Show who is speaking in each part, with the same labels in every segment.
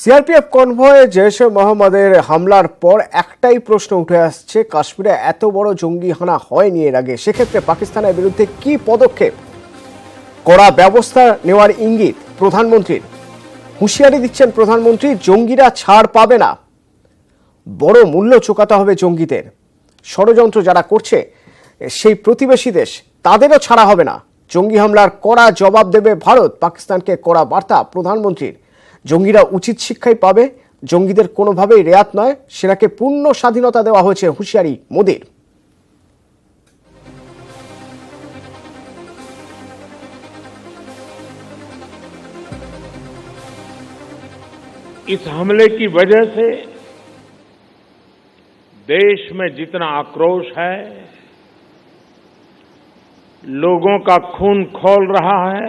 Speaker 1: CRPF কনভয়ে Jaish এ মোহাম্মদের হামলার পর একটাই প্রশ্ন উঠে আসছে, কাশ্মীরে এত বড় জঙ্গি হানা হয়নি এর আগে। সেক্ষেত্রে পাকিস্তানের বিরুদ্ধে কি পদক্ষেপ, কড়া ব্যবস্থা নেওয়ার ইঙ্গিত প্রধানমন্ত্রীর। হুঁশিয়ারি দিচ্ছেন প্রধানমন্ত্রী, জঙ্গিরা ছাড় পাবে না, বড় মূল্য চোকাতে হবে জঙ্গিদের। ষড়যন্ত্র যারা করছে সেই প্রতিবেশী দেশ, তাদেরও ছাড়া হবে না। জঙ্গি হামলার কড়া জবাব দেবে ভারত। পাকিস্তানকে কড়া বার্তা প্রধানমন্ত্রীর। জঙ্গিরা উচিত শিক্ষাই পাবে, জঙ্গিদের কোনোভাবেই রেয়াত নয়। সেনাকে পূর্ণ স্বাধীনতা দেওয়া হয়েছে, হুঁশিয়ারি মোদির।
Speaker 2: इस हमले की वजह से देश में जितना आक्रोश है, लोगों का खून खौल रहा है,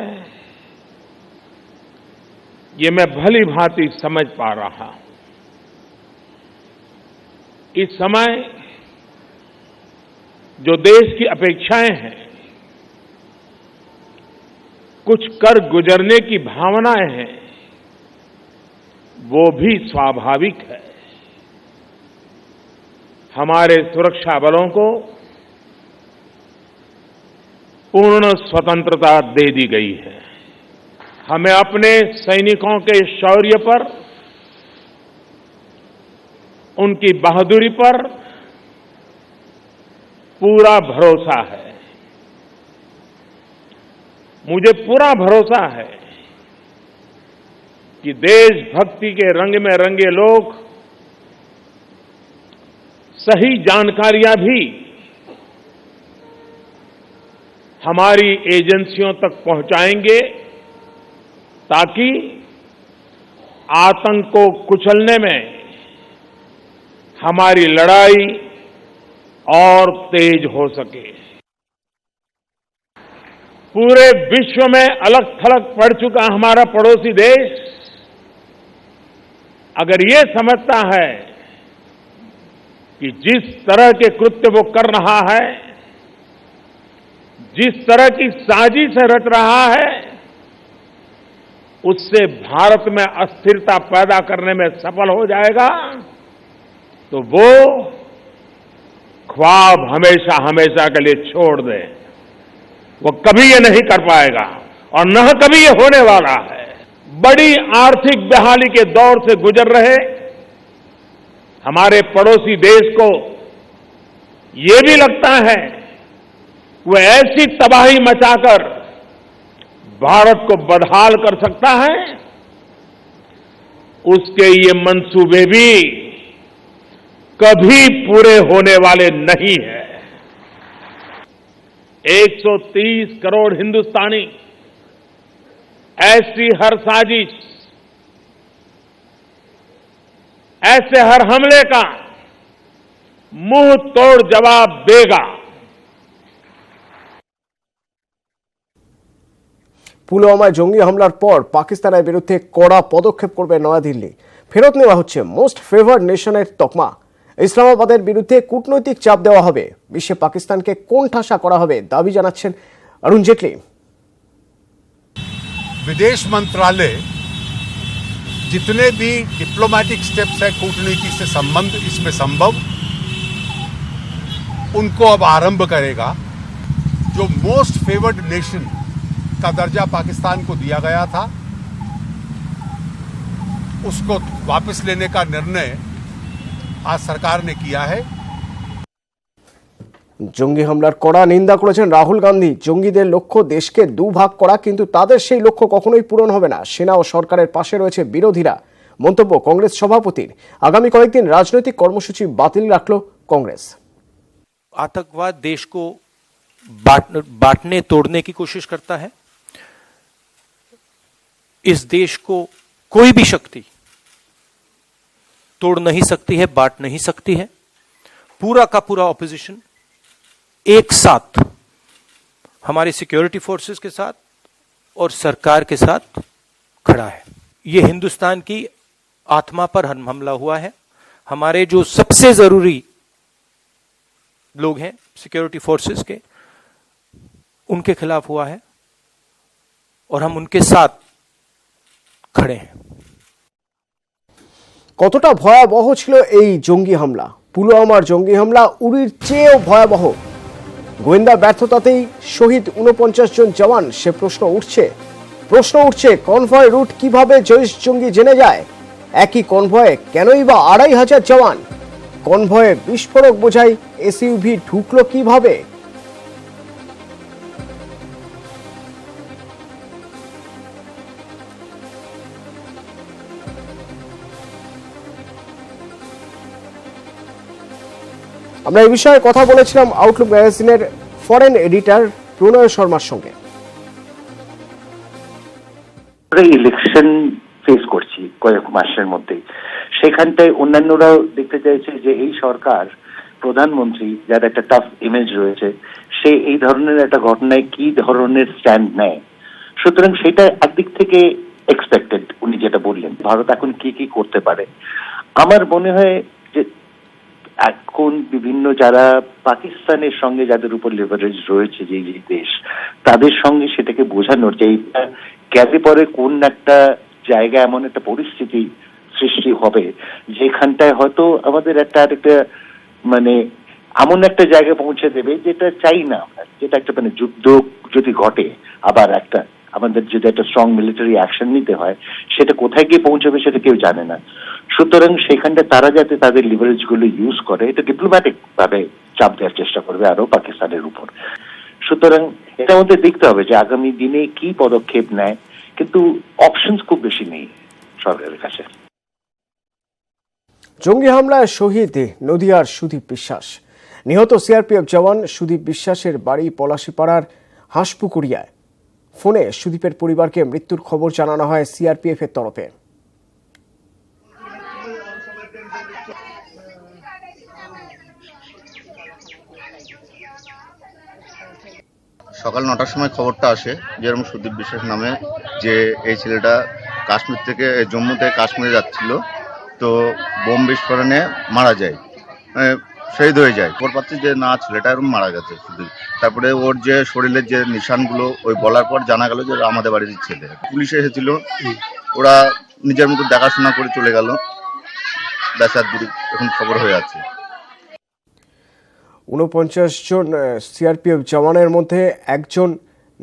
Speaker 2: ये मैं भली भांति समझ पा रहा हूं। इस समय जो देश की अपेक्षाएं हैं, कुछ कर गुजरने की भावनाएं हैं, वो भी स्वाभाविक है। हमारे सुरक्षा बलों को पूर्ण स्वतंत्रता दे दी गई है। हमें अपने सैनिकों के शौर्य पर, उनकी बहादुरी पर पूरा भरोसा है। मुझे पूरा भरोसा है कि देशभक्ति के रंग में रंगे लोग सही जानकारियां भी हमारी एजेंसियों तक पहुंचाएंगे, ताकि आतंक को कुचलने में हमारी लड़ाई और तेज हो सके। पूरे विश्व में अलग थलग पड़ चुका हमारा पड़ोसी देश अगर ये समझता है कि जिस तरह के कृत्य वो कर रहा है, जिस तरह की साजिश रच रहा है, उससे भारत में अस्थिरता पैदा करने में सफल हो जाएगा, तो वो ख्वाब हमेशा हमेशा के लिए छोड़ दे। वो कभी ये नहीं कर पाएगा और न कभी ये होने वाला है। बड़ी आर्थिक बहाली के दौर से गुजर रहे हमारे पड़ोसी देश को ये भी लगता है वो ऐसी तबाही मचाकर भारत को बदहाल कर सकता है, उसके ये मंसूबे भी कभी पूरे होने वाले नहीं हैं। 130 करोड़ हिंदुस्तानी ऐसी हर साजिश, ऐसे हर हमले का मुंह तोड़ जवाब देगा।
Speaker 1: পুলওয়ামায় জঙ্গি হামলার পর পাকিস্তানের বিরুদ্ধে কড়া পদক্ষেপ করবে নয়াদিল্লি। ফেরত নেওয়া হচ্ছে মোস্ট ফেভার্ড নেশনের তকমা। ইসলামাবাদের বিরুদ্ধে কূটনৈতিক চাপ দেওয়া হবে। বিশ্বে পাকিস্তানকে কোণঠাসা করা হবে, দাবি জানাচ্ছেন অরুণ জেটলি।
Speaker 3: विदेश मंत्रालय जितने भी डिप्लोमेटिक स्टेप्स है कूटनीति से संबंध इसमें संभव, उनको अब आरंभ करेगा। जो मोस्ट फेवर्ड नेशन का दर्जा पाकिस्तान को दिया गया था, उसको वापस लेने का निर्णय आज सरकार ने किया है।
Speaker 1: জঙ্গি হামলার কড়া নিন্দা করেছেন রাহুল গান্ধী। জঙ্গিদের লক্ষ্য দেশকে দুভাগ করা, কিন্তু তাদের সেই লক্ষ্য কখনোই পূরণ হবে না। সেনা ও সরকারের পাশে রয়েছে বিরোধীরা। মন্তব্য কংগ্রেস সভাপতির। আগামী কয়েকদিন রাজনৈতিক কর্মসূচি বাতিল রাখল কংগ্রেস।
Speaker 4: आतंकवाद देश को बांटने तोड़ने की कोशिश करता है। इस देश को कोई भी शक्ति तोड़ नहीं सकती है, बांट नहीं सकती है। पूरा का पूरा ऑपोजिशन एक साथ हमारी सिक्योरिटी फोर्सेस के साथ और सरकार के साथ खड़ा है। यह हिंदुस्तान की आत्मा पर हमला हुआ है। हमारे जो सबसे जरूरी लोग हैं सिक्योरिटी फोर्सेस के, उनके खिलाफ हुआ है और हम उनके साथ खड़े हैं।
Speaker 1: কতটা ভয়াবহ ছিল এই জঙ্গি হামলা? পুলওয়ামার জঙ্গি হামলা উরির চেয়েও ভয়াবহ। গোয়েন্দা ব্যর্থতাতেই শহীদ 49 জন জওয়ান, সে প্রশ্ন উঠছে কনভয় রুট কিভাবে জৈশ জঙ্গি জেনে যায়? একই কনভয়ে কেনই বা 2500 জওয়ান? কনভয়ে বিস্ফোরক বোঝাই এসইউভি ঢুকলো কিভাবে? আমরা এই বিষয়ে কথা বলেছিলাম আউটলুক ম্যাগাজিনের ফরেন এডিটর প্রণয় শর্মার সঙ্গে।
Speaker 5: ইলেকশন ফেস করছি কয়েক মাসের মধ্যে, সেখানটায় অন্যান্যরাও দেখতে চাইছে যে এই সরকার, প্রধানমন্ত্রী যার একটা টাফ ইমেজ রয়েছে, সে এই ধরনের একটা ঘটনায় কি ধরনের স্ট্যান্ড নেয়। সুতরাং সেটা একদিক থেকে এক্সপেক্টেড। উনি যেটা বললেন, ভারত এখন কি কি করতে পারে, আমার মনে হয় যে এখন বিভিন্ন যারা পাকিস্তানের সঙ্গে যাদের উপর লেভারেজ রয়েছে, যে দেশ, তাদের সঙ্গে সেটাকে বোঝানোর যে এইটা গেলে পরে কোন একটা জায়গা, এমন একটা পরিস্থিতি সৃষ্টি হবে যেখানটায় হয়তো আমাদের একটা মানে এমন একটা জায়গায় পৌঁছে দেবে যেটা চাই না আমরা, যেটা একটা মানে যুদ্ধ যদি ঘটে, আবার একটা আমাদের যদি একটা স্ট্রং মিলিটারি অ্যাকশন নিতে হয়, সেটা কোথায় গিয়ে পৌঁছবে সেটা কেউ জানে না। সুতরাং সেখানটা তারা যাতে তাদের লিভারেজ গুলো ইউজ করে, এটা ডিপ্লোম্যাটিক ভাবে চাপ দেওয়ার চেষ্টা করবে আরো পাকিস্তানের উপর। সুতরাং এটা আমাদের দেখতে হবে যে আগামী দিনে কি পদক্ষেপ নেয়, কিন্তু অপশনস খুব বেশি নেই সরকারের কাছে।
Speaker 1: জঙ্গি হামলায় শহীদ নদিয়ার সুদীপ বিশ্বাস। নিহত সিআরপিএফ জওয়ান সুদীপ বিশ্বাসের বাড়ি পলাশীপাড়ার হাঁসপুকুরিয়ায়। ফোনে সুদীপের পরিবারকে মৃত্যুর খবর জানানো হয় সিআরপিএফ এর তরফে।
Speaker 6: সকাল 9টার সময় খবরটা আসে যেরকম সুদীপ বিশ্বাস নামে যে এই ছেলেটা কাশ্মীর থেকে, জম্মু থেকে কাশ্মীরে যাচ্ছিল, তো বোম বিস্ফোরণে মারা যায়, শহীদ হয়ে যায়। খবর পাচ্ছি যে না, ছেলেটা এরকম মারা গেছে সুদীপ। তারপরে ওর যে শরীরের যে নিশানগুলো ওই বলার পর জানা গেল যে আমাদের বাড়ির ছেলে। পুলিশ এসেছিল, ওরা নিজের মতো দেখাশোনা করে চলে গেল, ব্যাস দূর এখন খবর হয়ে আছে।
Speaker 1: 49 জন সিআরপিএফ জওয়ানের মধ্যে একজন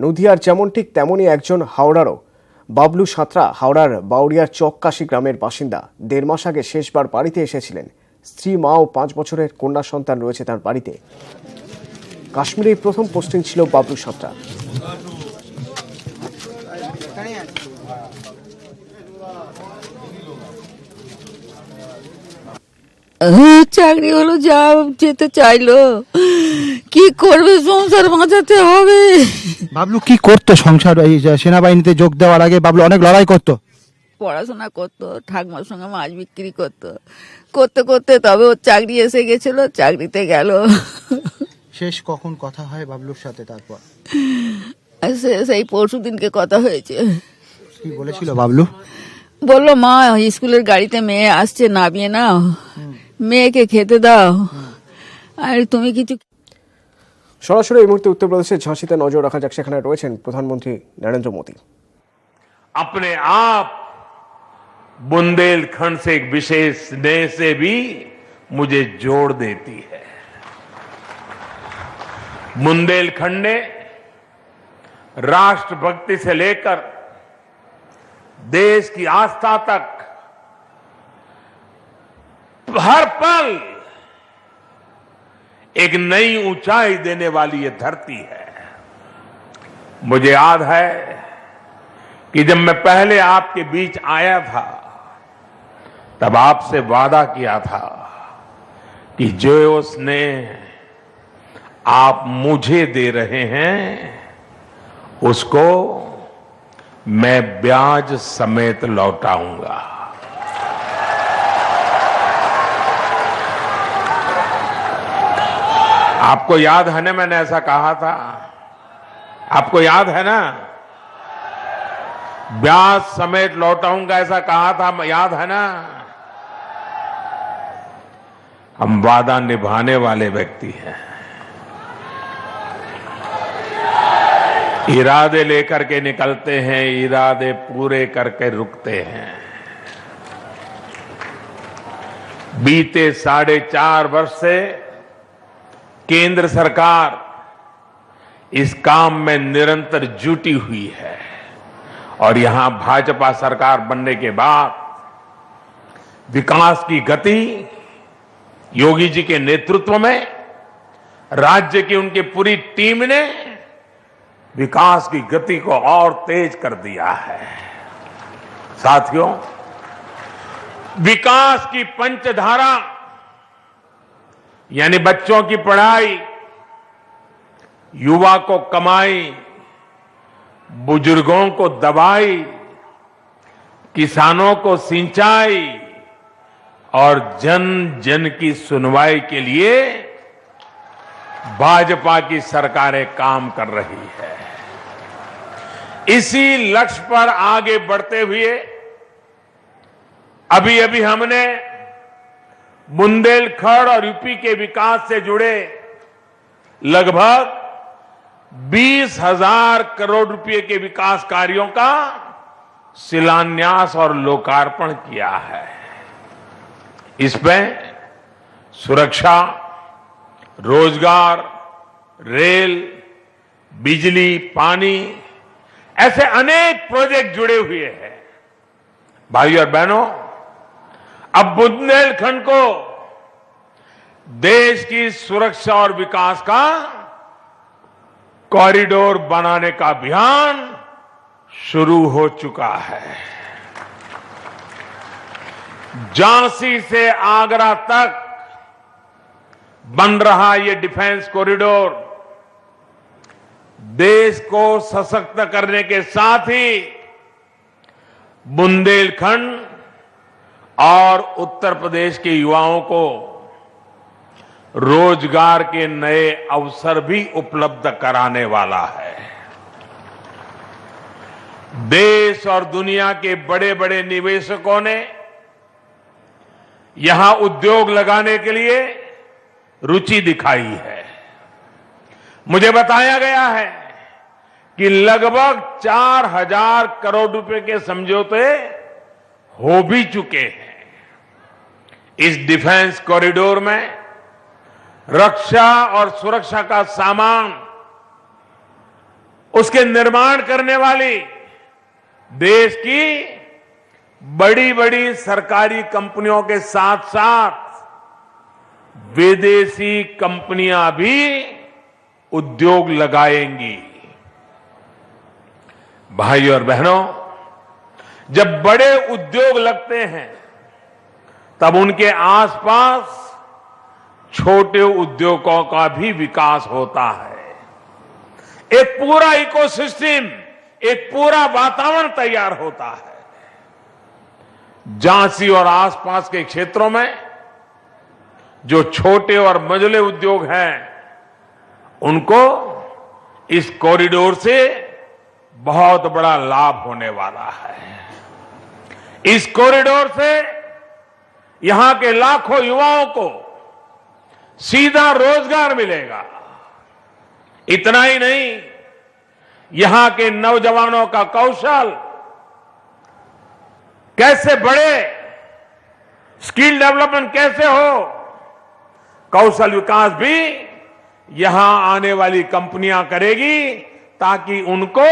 Speaker 1: নদিয়ার যেমন ঠিক তেমনই একজন হাওড়ারও। বাবলু সাঁতরা হাওড়ার বাউরিয়ার চককাশি গ্রামের বাসিন্দা। 1.5 মাস আগে শেষবার বাড়িতে এসেছিলেন। স্ত্রী, মা ও 5 বছরের কন্যা সন্তান রয়েছে তার বাড়িতে। কাশ্মীরেই প্রথম পোস্টিং ছিল বাবলু সাঁতরা।
Speaker 7: চাকরি হলো, যা যেতে চাইলো, কি করবে, সংসার বাঁচাতে হবে।
Speaker 8: বাবলু কি করতো সংসার? এই সেনাবাহিনীতে যোগ দেওয়ার আগে বাবলু অনেক লড়াই করতো,
Speaker 7: পড়াশোনা করতো, ঠাকুমার সঙ্গে মাছ বিক্রি করতো, করতে করতে তবে ওর চাকরি এসে গেছিল, চাকরিতে গেল।
Speaker 8: শেষ কখন কথা হয় বাবলুর সাথে? তারপর
Speaker 7: সেই পরশু দিনকে কথা হয়েছে।
Speaker 8: কি বলেছিল বাবলু?
Speaker 7: বললো, মা স্কুলের গাড়িতে মেয়ে আসছে, নামিয়ে নাও, মেয়েকে খেতে দাও, আর তুমি কিছু।
Speaker 1: সরাসরি এই মুহূর্তে উত্তরপ্রদেশের ঝাঁসিতে নজর রাখা যাক, সেখানে রয়েছেন প্রধানমন্ত্রী নরেন্দ্র মোদী।
Speaker 2: अपने आप बुंदेलखंड से एक विशेष स्नेह से भी मुझे जोड़ देती है। बुंदेलखंड ने राष्ट्रभक्ति से लेकर देश की आस्था तक हर पल एक नई ऊंचाई देने वाली ये धरती है। मुझे याद है कि जब मैं पहले आपके बीच आया था, तब आपसे वादा किया था कि जो स्नेह आप मुझे दे रहे हैं उसको मैं ब्याज समेत लौटाऊंगा। आपको याद है ना, मैंने ऐसा कहा था? आपको याद है ना? ब्याज समेत लौटाऊंगा ऐसा कहा था, याद है ना? हम वादा निभाने वाले व्यक्ति हैं। इरादे लेकर के निकलते हैं, इरादे पूरे करके रुकते हैं। बीते 4.5 वर्ष से केंद्र सरकार इस काम में निरंतर जुटी हुई है और यहां भाजपा सरकार बनने के बाद विकास की गति योगी जी के नेतृत्व में राज्य की उनकी पूरी टीम ने विकास की गति को और तेज कर दिया है। साथियों, विकास की पंचधारा यानी बच्चों की पढ़ाई, युवा को कमाई, बुजुर्गों को दवाई, किसानों को सिंचाई और जन जन की सुनवाई के लिए भाजपा की सरकारें काम कर रही है। इसी लक्ष्य पर आगे बढ़ते हुए अभी अभी हमने बुंदेलखंड और यूपी के विकास से जुड़े लगभग 20,000 करोड़ रुपए के विकास कार्यों का शिलान्यास और लोकार्पण किया है। इसमें सुरक्षा, रोजगार, रेल, बिजली, पानी ऐसे अनेक प्रोजेक्ट जुड़े हुए हैं। भाइयों और बहनों, अब बुंदेलखंड को देश की सुरक्षा और विकास का कॉरिडोर बनाने का अभियान शुरू हो चुका है। झांसी से आगरा तक बन रहा ये डिफेंस कॉरिडोर देश को सशक्त करने के साथ ही बुंदेलखंड और उत्तर प्रदेश के युवाओं को रोजगार के नए अवसर भी उपलब्ध कराने वाला है। देश और दुनिया के बड़े बड़े निवेशकों ने यहां उद्योग लगाने के लिए रुचि दिखाई है। मुझे बताया गया है कि लगभग 4,000 करोड़ रुपए के समझौते हो भी चुके हैं। इस डिफेंस कॉरिडोर में रक्षा और सुरक्षा का सामान, उसके निर्माण करने वाली देश की बड़ी बड़ी सरकारी कंपनियों के साथ साथ विदेशी कंपनियां भी उद्योग लगाएंगी। भाइयों और बहनों, जब बड़े उद्योग लगते हैं तब उनके आसपास छोटे उद्योगों का भी विकास होता है। एक पूरा इकोसिस्टम, एक पूरा वातावरण तैयार होता है। झांसी और आसपास के क्षेत्रों में जो छोटे और मझले उद्योग हैं, उनको इस कॉरिडोर से बहुत बड़ा लाभ होने वाला है। इस कॉरिडोर से यहां के लाखों युवाओं को सीधा रोजगार मिलेगा। इतना ही नहीं, यहां के नौजवानों का कौशल कैसे बढ़े, स्किल डेवलपमेंट कैसे हो, कौशल विकास भी यहां आने वाली कंपनियां करेगी ताकि उनको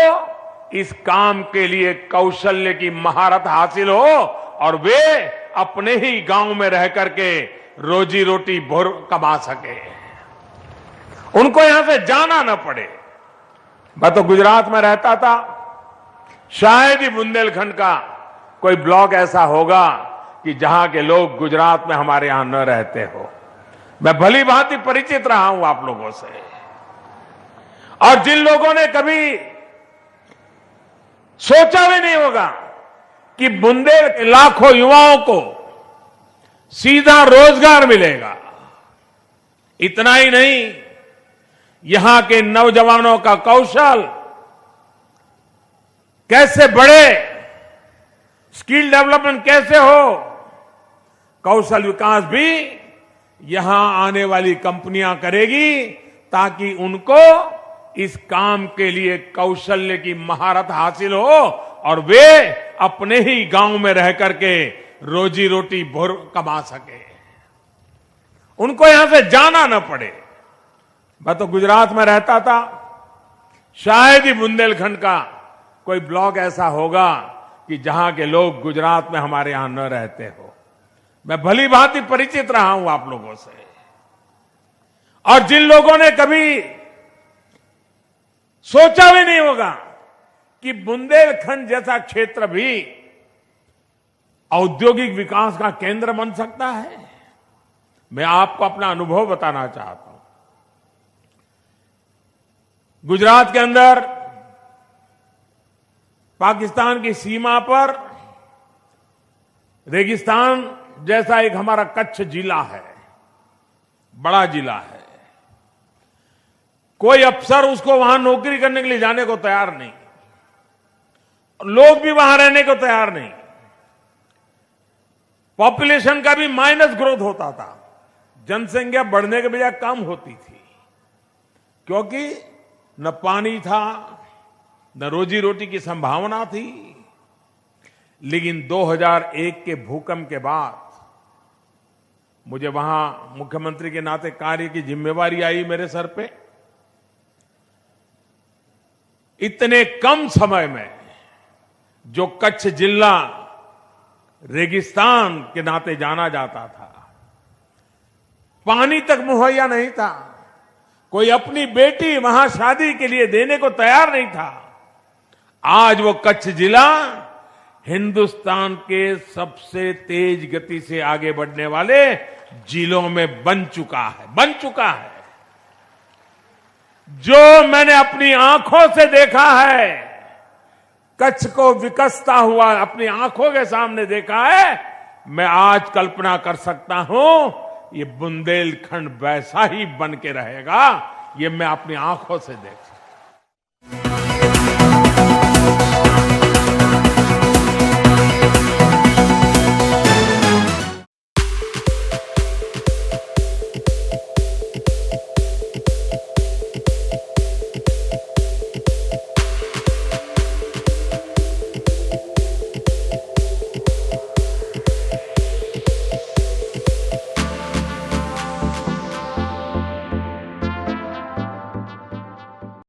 Speaker 2: इस काम के लिए कौशल्य की महारत हासिल हो और वे अपने ही गांव में रह करके रोजी रोटी भर कमा सके, उनको यहां से जाना न पड़े। मैं तो गुजरात में रहता था, शायद ही बुंदेलखंड का कोई ब्लॉक ऐसा होगा कि जहां के लोग गुजरात में हमारे यहां न रहते हो। मैं भली भांति परिचित रहा हूं आप लोगों से, और जिन लोगों ने कभी सोचा भी नहीं होगा कि बुंदेल के लाखों युवाओं को सीधा रोजगार मिलेगा। इतना ही नहीं, यहां के नौजवानों का कौशल कैसे बढ़े, स्किल डेवलपमेंट कैसे हो, कौशल विकास भी यहां आने वाली कंपनियां करेगी ताकि उनको इस काम के लिए कौशल्य की महारत हासिल हो और वे अपने ही गांव में रह करके रोजी रोटी भर कमा सके। उनको यहां से जाना न पड़े। मैं तो गुजरात में रहता था, शायद ही बुंदेलखंड का कोई ब्लॉक ऐसा होगा कि जहां के लोग गुजरात में हमारे यहां न रहते हो। मैं भली भांति परिचित रहा हूं आप लोगों से। और जिन लोगों ने कभी सोचा भी नहीं होगा कि बुंदेलखंड जैसा क्षेत्र भी औद्योगिक विकास का केंद्र बन सकता है, मैं आपको अपना अनुभव बताना चाहता हूं। गुजरात के अंदर पाकिस्तान की सीमा पर रेगिस्तान जैसा एक हमारा कच्छ जिला है, बड़ा जिला है। कोई अफसर उसको वहां नौकरी करने के लिए जाने को तैयार नहीं, लोग भी वहां रहने को तैयार नहीं। पॉपुलेशन का भी माइनस ग्रोथ होता था, जनसंख्या बढ़ने के बजाय कम होती थी, क्योंकि न पानी था, न रोजी रोटी की संभावना थी। लेकिन 2001 के भूकंप के बाद मुझे वहां मुख्यमंत्री के नाते कार्य की जिम्मेवारी आई मेरे सर पे। इतने कम समय में जो कच्छ जिला रेगिस्तान के नाते जाना जाता था, पानी तक मुहैया नहीं था, कोई अपनी बेटी वहां शादी के लिए देने को तैयार नहीं था, आज वो कच्छ जिला हिंदुस्तान के सबसे तेज गति से आगे बढ़ने वाले जिलों में बन चुका है। जो मैंने अपनी आंखों से देखा है, कच्छ को विकसता हुआ अपनी आंखों के सामने देखा है, मैं आज कल्पना कर सकता हूं ये बुंदेलखंड वैसा ही बन के रहेगा। ये मैं अपनी आंखों से देखा।